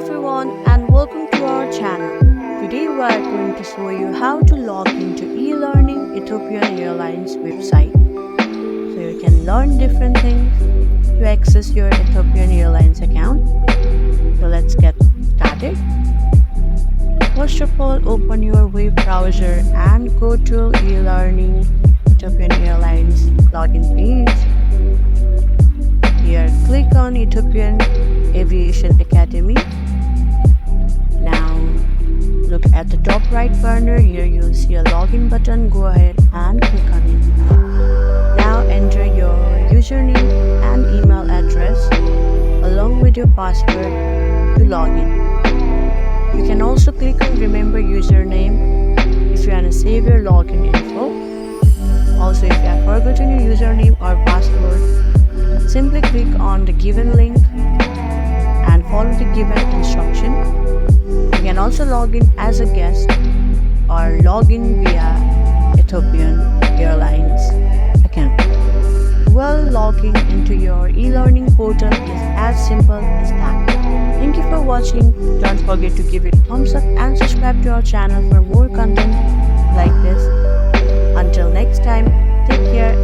everyone and welcome to our channel. Today we are going to show you how to log into e-learning Ethiopian Airlines website. So you can learn different things to access your Ethiopian Airlines account. So let's get started. First of all, open your web browser and go to e-learning Ethiopian Airlines login page. Here click on Ethiopian Aviation Academy. Now look at the top right corner. Here you'll see a login button. Go ahead and click on it. Now enter your username and email address along with your password to log in. You can also click on remember username if you want to save your login info. Also, if you have forgotten your username or password, simply click on the given link and follow the given instruction. You can also log in as a guest or log in via Ethiopian Airlines account. Well, logging into your e-learning portal is as simple as that. Thank you for watching. Don't forget to give it a thumbs up and subscribe to our channel for more content like this. Until next time, take care.